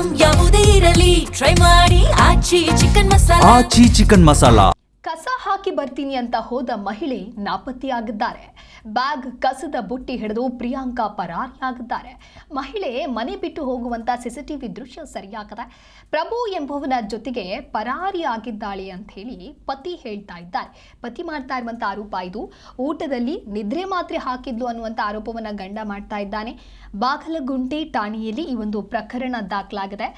Item ಯಾವುದೇ ಇರಲಿ try ಮಾಡಿ ಆಚಿ ಚಿಕನ್ ಮಸಾಲಾ. ಕಸ ಹಾಕಿ ಬರ್ತೀನಿ ಅಂತ ಹೋದ ಮಹಿಳೆ ನಾಪತ್ತೆಯಾಗಿದ್ದಾರೆ. ಬ್ಯಾಗ್ ಕಸದ ಬುಟ್ಟಿ ಹಿಡಿದು ಪ್ರಿಯಾಂಕಾ ಪರಾರಿಯಾಗಿದ್ದಾರೆ. ಮಹಿಳೆ ಮನೆ ಬಿಟ್ಟು ಹೋಗುವಂತ ಸಿಸಿಟಿವಿ ದೃಶ್ಯ ಸರಿಯಾಗಿದೆ. ಪ್ರಭು ಎಂಬುವನ ಜೊತೆಗೆ ಪರಾರಿಯಾಗಿದ್ದಾಳೆ ಅಂತ ಹೇಳಿ ಪತಿ ಹೇಳ್ತಾ ಇದ್ದಾರೆ. ಪತಿ ಮಾಡ್ತಾ ಇರುವಂತ ಆರೋಪ ಇದು. ಊಟದಲ್ಲಿ ನಿದ್ರೆ ಮಾತ್ರೆ ಹಾಕಿದ್ಲು ಅನ್ನುವಂತ ಆರೋಪವನ್ನ ಗಂಡ ಮಾಡ್ತಾ ಇದ್ದಾನೆ. ಬಾಗಲಗುಂಟೆ ಠಾಣೆಯಲ್ಲಿ ಈ ಒಂದು ಪ್ರಕರಣ ದಾಖಲಾಗಿದೆ.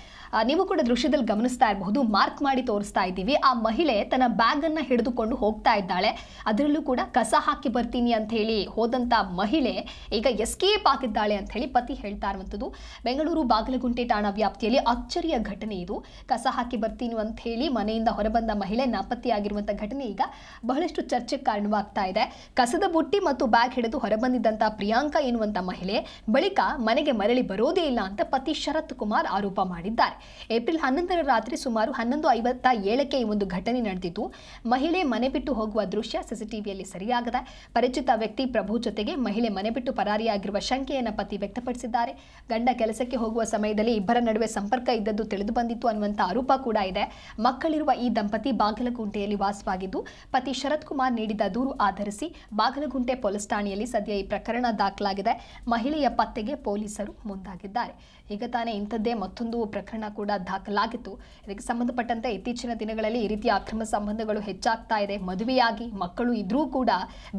ನೀವು ಕೂಡ ದೃಶ್ಯದಲ್ಲಿ ಗಮನಿಸ್ತಾ ಇರಬಹುದು. ಮಾರ್ಕ್ ಮಾಡಿ ತೋರಿಸ್ತಾ ಇದ್ದೀವಿ. ಆ ಮಹಿಳೆ ತನ್ನ ಬ್ಯಾಗ್ ಅನ್ನ ಹಿಡಿದುಕೊಂಡು ಹೋಗ್ತಾ ಇದ್ದಾಳೆ. ಅದರಲ್ಲೂ ಕೂಡ ಕಸ ಹಾಕಿ ಬರ್ತೀನಿ ಅಂತ ಹೇಳಿ ಹೋದಂತ ಮಹಿಳೆ ಈಗ ಎಸ್ಕೇಪ್ ಆಗಿದ್ದಾಳೆ ಅಂತ ಹೇಳಿ ಪತಿ ಹೇಳ್ತಾ ಇರುವಂತದ್ದು. ಬೆಂಗಳೂರು ಬಾಗಲಗುಂಟೆ ಠಾಣಾ ವ್ಯಾಪ್ತಿಯಲ್ಲಿ ಅಚ್ಚರಿಯ ಘಟನೆ ಇದು. ಕಸ ಹಾಕಿ ಬರ್ತೀನಿ ಅಂತ ಹೇಳಿ ಮನೆಯಿಂದ ಹೊರಬಂದ ಮಹಿಳೆ ನಾಪತ್ತೆಯಾಗಿರುವಂತ ಘಟನೆ ಈಗ ಬಹಳಷ್ಟು ಚರ್ಚೆಗೆ ಕಾರಣವಾಗ್ತಾ ಇದೆ. ಕಸದ ಬುಟ್ಟಿ ಮತ್ತು ಬ್ಯಾಗ್ ಹಿಡಿದು ಹೊರಬಂದಿದ್ದಂತ ಪ್ರಿಯಾಂಕಾ ಎನ್ನುವಂತ ಮಹಿಳೆ ಬಳಿಕ ಮನೆಗೆ ಮರಳಿ ಬರೋದೇ ಇಲ್ಲ ಅಂತ ಪತಿ ಶರತ್ ಕುಮಾರ್ ಆರೋಪ ಮಾಡಿದ್ದಾರೆ. ಏಪ್ರಿಲ್ 11ರ ರಾತ್ರಿ ಸುಮಾರು 11:57ಕ್ಕೆ ಈ ಒಂದು ಘಟನೆ ನಡೆದಿತ್ತು. ಮಹಿಳೆ ಮನೆ ಬಿಟ್ಟು ಹೋಗುವ ದೃಶ್ಯ ಸಿಸಿಟಿವಿಯಲ್ಲಿ ಸರಿಯಾಗಿದೆ. ಪರಿಚಿತ ವ್ಯಕ್ತಿ ಪ್ರಭು ಜೊತೆಗೆ ಮಹಿಳೆ ಮನೆ ಬಿಟ್ಟು ಪರಾರಿಯಾಗಿರುವ ಶಂಕೆಯನ್ನು ಪತಿ ವ್ಯಕ್ತಪಡಿಸಿದ್ದಾರೆ. ಗಂಡ ಕೆಲಸಕ್ಕೆ ಹೋಗುವ ಸಮಯದಲ್ಲಿ ಇಬ್ಬರ ನಡುವೆ ಸಂಪರ್ಕ ಇದ್ದದ್ದು ತಿಳಿದು ಬಂದಿತ್ತು ಅನ್ನುವಂಥ ಆರೋಪ ಕೂಡ ಇದೆ. ಮಕ್ಕಳಿರುವ ಈ ದಂಪತಿ ಬಾಗಲಗುಂಟೆಯಲ್ಲಿ ವಾಸವಾಗಿದ್ದು ಪತಿ ಶರತ್ ಕುಮಾರ್ ನೀಡಿದ ದೂರು ಆಧರಿಸಿ ಬಾಗಲಗುಂಟೆ ಪೊಲೀಸ್ ಠಾಣೆಯಲ್ಲಿ ಸದ್ಯ ಈ ಪ್ರಕರಣ ದಾಖಲಾಗಿದೆ. ಮಹಿಳೆಯ ಪತ್ತೆಗೆ ಪೊಲೀಸರು ಮುಂದಾಗಿದ್ದಾರೆ. ಈಗ ತಾನೇ ಇಂಥದ್ದೇ ಮತ್ತೊಂದು ಪ್ರಕರಣ ಕೂಡ ದಾಖಲಾಗಿತ್ತು. ಇದಕ್ಕೆ ಸಂಬಂಧಪಟ್ಟಂತೆ ಇತ್ತೀಚಿನ ದಿನಗಳಲ್ಲಿ ಈ ರೀತಿಯ ಅಕ್ರಮ ಸಂಬಂಧಗಳು ಹೆಚ್ಚಾಗ್ತಾ ಇದೆ. ಮದುವೆಯಾಗಿ ಮಕ್ಕಳು ಇದ್ರೂ ಕೂಡ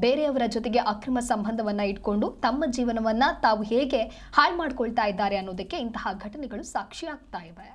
ಬೇರೆಯವರ ಜೊತೆಗೆ ಅಕ್ರಮ ಸಂಬಂಧವನ್ನ ಇಟ್ಕೊಂಡು ತಮ್ಮ ಜೀವನವನ್ನ ತಾವು ಹೇಗೆ ಹಾಳು ಮಾಡ್ಕೊಳ್ತಾ ಇದ್ದಾರೆ ಅನ್ನೋದಕ್ಕೆ ಇಂತಹ ಘಟನೆಗಳು ಸಾಕ್ಷಿಯಾಗ್ತಾ ಇವೆ.